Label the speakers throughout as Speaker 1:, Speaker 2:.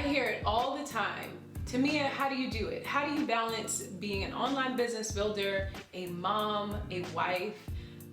Speaker 1: hear it all the time. Tamia, how do you do it? How do you balance being an online business builder, a mom, a wife,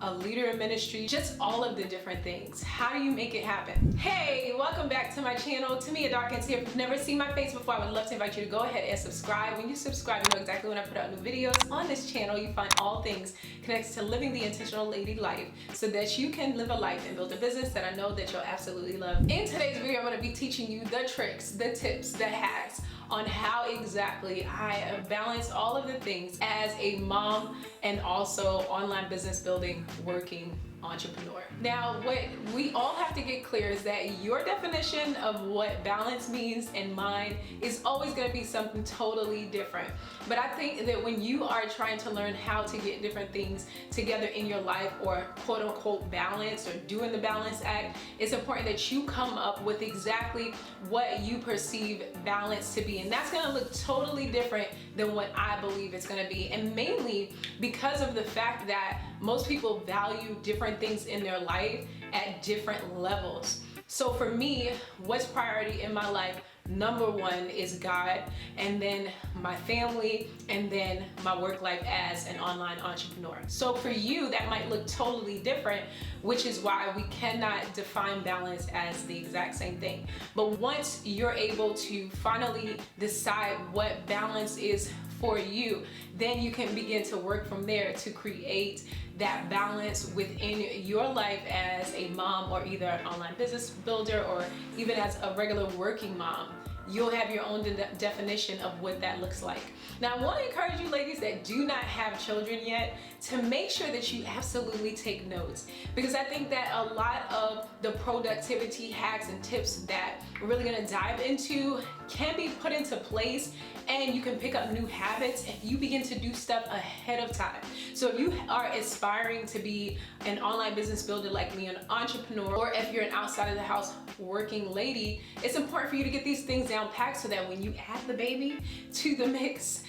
Speaker 1: a leader in ministry, just all of the different things? How do you make it happen? Hey, welcome back to my channel. Tamia Darkins here. If you've never seen my face before, I would love to invite you to go ahead and subscribe. When you subscribe, you know exactly when I put out new videos. On this channel, you find all things connected to living the intentional lady life so that you can live a life and build a business that I know that you'll absolutely love. In today's video, I'm going to be teaching you the tricks, the tips, the hacks on how exactly I balance all of the things as a mom and also online business building working entrepreneur. Now, what we all have to get clear is that your definition of what balance means and mine is always going to be something totally different. But I think that when you are trying to learn how to get different things together in your life, or quote unquote balance, or doing the balance act, it's important that you come up with exactly what you perceive balance to be. And that's going to look totally different than what I believe it's going to be. And mainly because of the fact that most people value different things in their life at different levels. So for me, what's priority in my life? Number one is God, and then my family, and then my work life as an online entrepreneur. So for you, that might look totally different, which is why we cannot define balance as the exact same thing. But once you're able to finally decide what balance is for you, then you can begin to work from there to create that balance within your life as a mom, or either an online business builder, or even as a regular working mom. You'll have your own definition of what that looks like. Now, I want to encourage you ladies that do not have children yet to make sure that you absolutely take notes, because I think that a lot of the productivity hacks and tips that we're really going to dive into can be put into place, and you can pick up new habits if you begin to do stuff ahead of time. So if you are aspiring to be an online business builder like me, an entrepreneur, or if you're an outside of the house working lady, it's important for you to get these things down packed so that when you add the baby to the mix,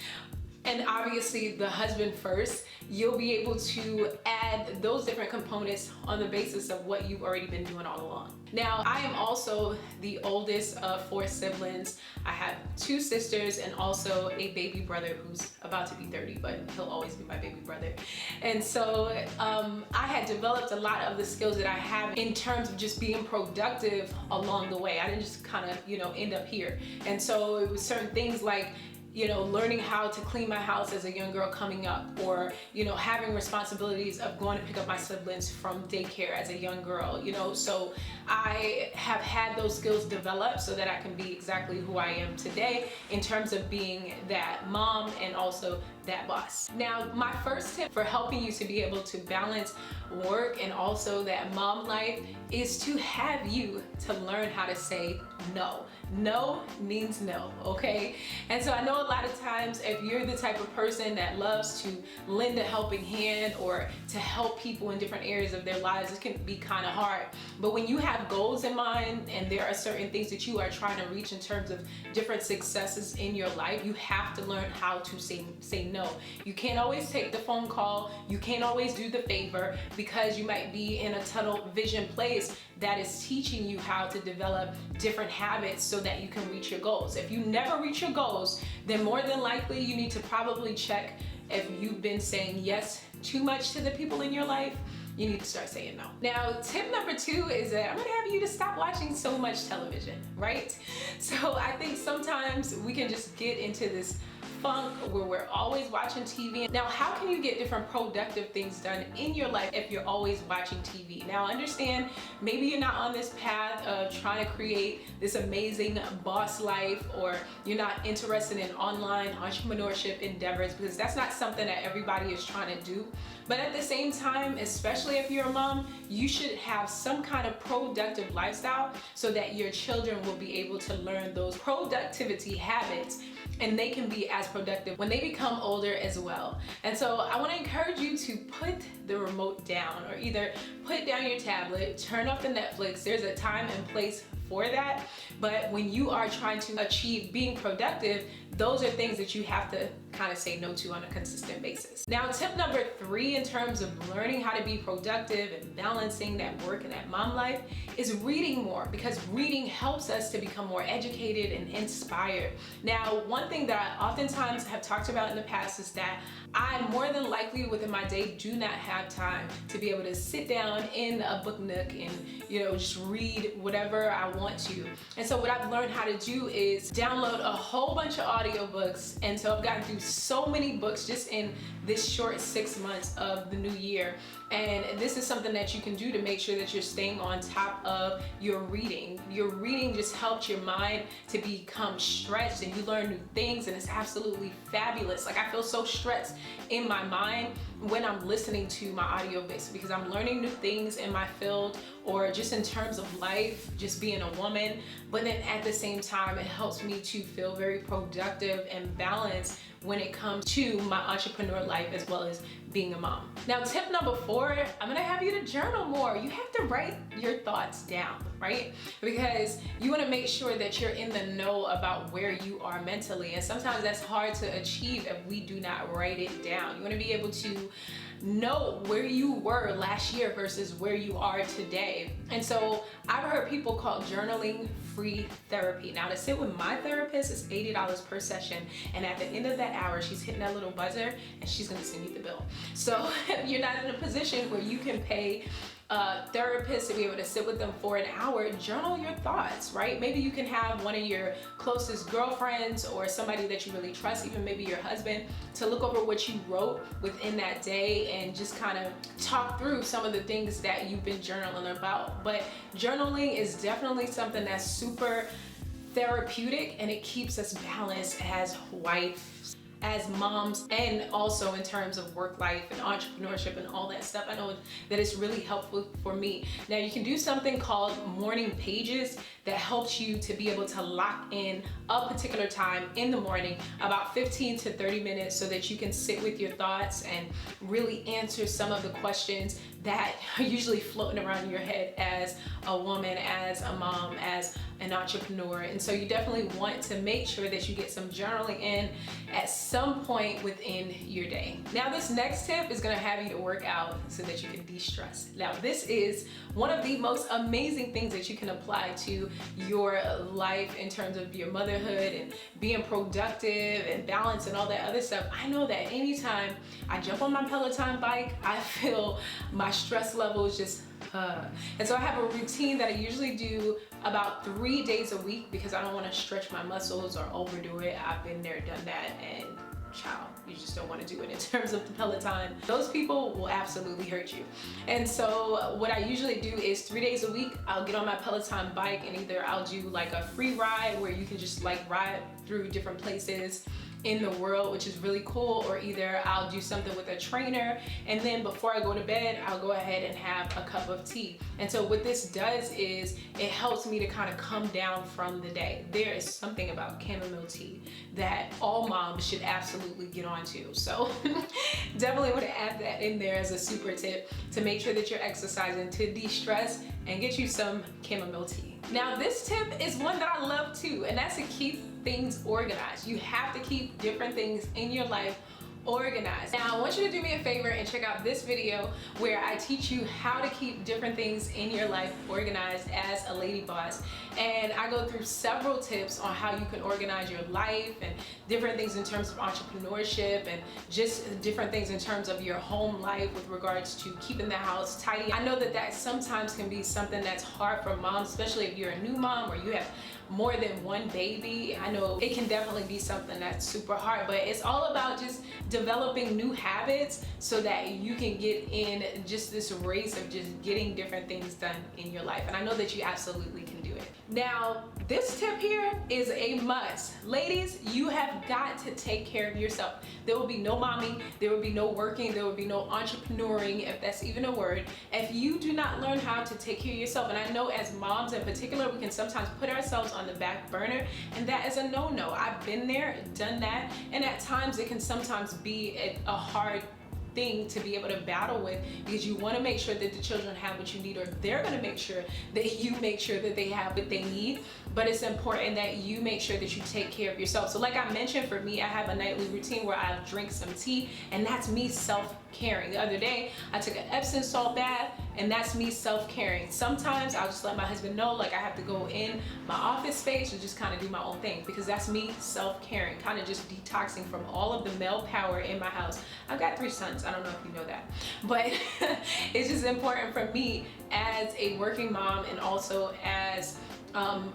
Speaker 1: and obviously the husband first, you'll be able to add those different components on the basis of what you've already been doing all along. Now, I am also the oldest of 4 siblings. I have 2 sisters and also a baby brother who's about to be 30, but he'll always be my baby brother. And so I had developed a lot of the skills that I have in terms of just being productive along the way. I didn't just kind of, end up here. And so it was certain things like, learning how to clean my house as a young girl coming up, or, having responsibilities of going to pick up my siblings from daycare as a young girl, so I have had those skills developed so that I can be exactly who I am today in terms of being that mom and also that boss. Now, my first tip for helping you to be able to balance work and also that mom life is to have you to learn how to say no. No means no, okay? And so I know a lot of times if you're the type of person that loves to lend a helping hand or to help people in different areas of their lives, it can be kind of hard. But when you have goals in mind and there are certain things that you are trying to reach in terms of different successes in your life, you have to learn how to say no. You can't always take the phone call. You can't always do the favor, because you might be in a tunnel vision place that is teaching you how to develop different habits so that you can reach your goals. If you never reach your goals, then more than likely you need to probably check if you've been saying yes too much to the people in your life. You need to start saying no. Now, tip number 2 is that I'm gonna have you to stop watching so much television, right? So I think sometimes we can just get into this funk where we're always watching TV. Now, how can you get different productive things done in your life if you're always watching TV? Now, understand, maybe you're not on this path of trying to create this amazing boss life, or you're not interested in online entrepreneurship endeavors, because that's not something that everybody is trying to do. But at the same time, especially if you're a mom, you should have some kind of productive lifestyle so that your children will be able to learn those productivity habits, and they can be as productive when they become older as well. And so I want to encourage you to put the remote down, or either put down your tablet, turn off the Netflix. There's a time and place for that. But when you are trying to achieve being productive, those are things that you have to kind of say no to on a consistent basis. Now, tip number 3 in terms of learning how to be productive and balancing that work and that mom life is reading more, because reading helps us to become more educated and inspired. Now, one thing that I oftentimes have talked about in the past is that I more than likely within my day do not have time to be able to sit down in a book nook and, just read whatever I want to. And so what I've learned how to do is download a whole bunch of audiobooks. And so I've gotten through so many books just in this short 6 months of the new year. And this is something that you can do to make sure that you're staying on top of your reading. Your reading just helps your mind to become stretched, and you learn new things, and it's absolutely fabulous. Like, I feel so stretched in my mind when I'm listening to my audiobooks, because I'm learning new things in my field or just in terms of life, just being a woman. But then at the same time, it helps me to feel very productive and balanced when it comes to my entrepreneur life as well as being a mom. Now, tip number 4, I'm gonna have you to journal more. You have to write your thoughts down, right? Because you wanna make sure that you're in the know about where you are mentally. And sometimes that's hard to achieve if we do not write it down. You wanna be able to know where you were last year versus where you are today. And so I've heard people call journaling free therapy. Now, to sit with my therapist is $80 per session, and at the end of that hour, she's hitting that little buzzer and she's gonna send you the bill. So if you're not in a position where you can pay a therapist to be able to sit with them for an hour, journal your thoughts, right? Maybe you can have one of your closest girlfriends or somebody that you really trust, even maybe your husband, to look over what you wrote within that day and just kind of talk through some of the things that you've been journaling about. But journaling is definitely something that's super therapeutic, and it keeps us balanced as wives, as moms, and also in terms of work life and entrepreneurship and all that stuff. I know that it's really helpful for me. Now, you can do something called morning pages that helps you to be able to lock in a particular time in the morning, about 15 to 30 minutes, so that you can sit with your thoughts and really answer some of the questions that are usually floating around in your head as a woman, as a mom, as an entrepreneur. And so you definitely want to make sure that you get some journaling in at some point within your day. Now, this next tip is gonna have you to work out so that you can de-stress. Now, this is one of the most amazing things that you can apply to your life in terms of your motherhood and being productive and balance and all that other stuff. I know that anytime I jump on my Peloton bike, I feel my stress levels just and so I have a routine that I usually do about 3 days a week, because I don't want to stretch my muscles or overdo it. I've been there, done that, and child, you just don't want to do it in terms of the Peloton. Those people will absolutely hurt you. And so what I usually do is 3 days a week, I'll get on my Peloton bike, and either I'll do like a free ride where you can just like ride through different places in the world, which is really cool, or either I'll do something with a trainer, and then before I go to bed, I'll go ahead and have a cup of tea. And so what this does is it helps me to kind of come down from the day. There is something about chamomile tea that all moms should absolutely get onto. So definitely want to add that in there as a super tip to make sure that you're exercising to de-stress and get you some chamomile tea. Now, this tip is one that I love too, and that's to keep things organized. You have to keep different things in your life organized. Now, I want you to do me a favor and check out this video where I teach you how to keep different things in your life organized as a lady boss. And I go through several tips on how you can organize your life and different things in terms of entrepreneurship and just different things in terms of your home life with regards to keeping the house tidy. I know that that sometimes can be something that's hard for moms, especially if you're a new mom or you have more than one baby. I know it can definitely be something that's super hard, but it's all about just developing new habits so that you can get in just this race of just getting different things done in your life. And I know that you absolutely can do it. Now, this tip here is a must. Ladies, you have got to take care of yourself. There will be no mommy, there will be no working, there will be no entrepreneuring, if that's even a word, if you do not learn how to take care of yourself. And I know as moms in particular, we can sometimes put ourselves on the back burner, and that is a no-no. I've been there, done that, and at times it can sometimes be a hard thing to be able to battle with, because you want to make sure that the children have what you need, or they're going to make sure that you make sure that they have what they need. But it's important that you make sure that you take care of yourself. So like I mentioned, for me, I have a nightly routine where I drink some tea, and that's me self-caring. The other day, I took an Epsom salt bath, and that's me self-caring. Sometimes I'll just let my husband know, like, I have to go in my office space and just kind of do my own thing, because that's me self-caring, kind of just detoxing from all of the male power in my house. I've got 3 sons, I don't know if you know that, but it's just important for me as a working mom and also as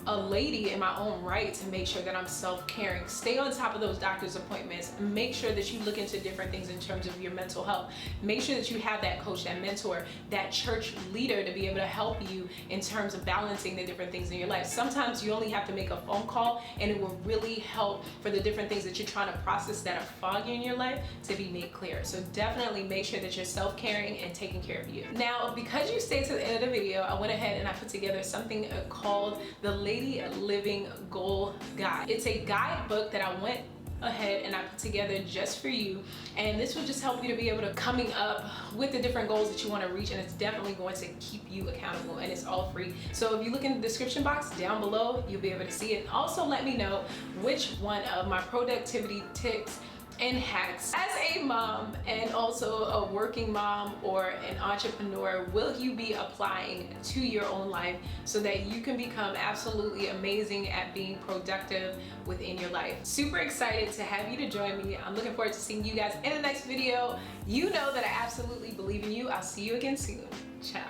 Speaker 1: a lady in my own right to make sure that I'm self-caring. Stay on top of those doctor's appointments. Make sure that you look into different things in terms of your mental health. Make sure that you have that coach, that mentor, that church leader to be able to help you in terms of balancing the different things in your life. Sometimes you only have to make a phone call, and it will really help for the different things that you're trying to process that are foggy in your life to be made clear. So definitely make sure that you're self-caring and taking care of you. Now, because you stayed to the end of the video, I went ahead and I put together something called the Lady Living Goal Guide. It's a guidebook that I went ahead and I put together just for you, and this will just help you to be able to coming up with the different goals that you want to reach, and it's definitely going to keep you accountable, and it's all free. So if you look in the description box down below, you'll be able to see it. Also, let me know which one of my productivity tips and hacks as a mom and also a working mom or an entrepreneur will you be applying to your own life so that you can become absolutely amazing at being productive within your life. Super excited to have you to join me. I'm looking forward to seeing you guys in the next video. You know that I absolutely believe in you. I'll see you again soon. Ciao.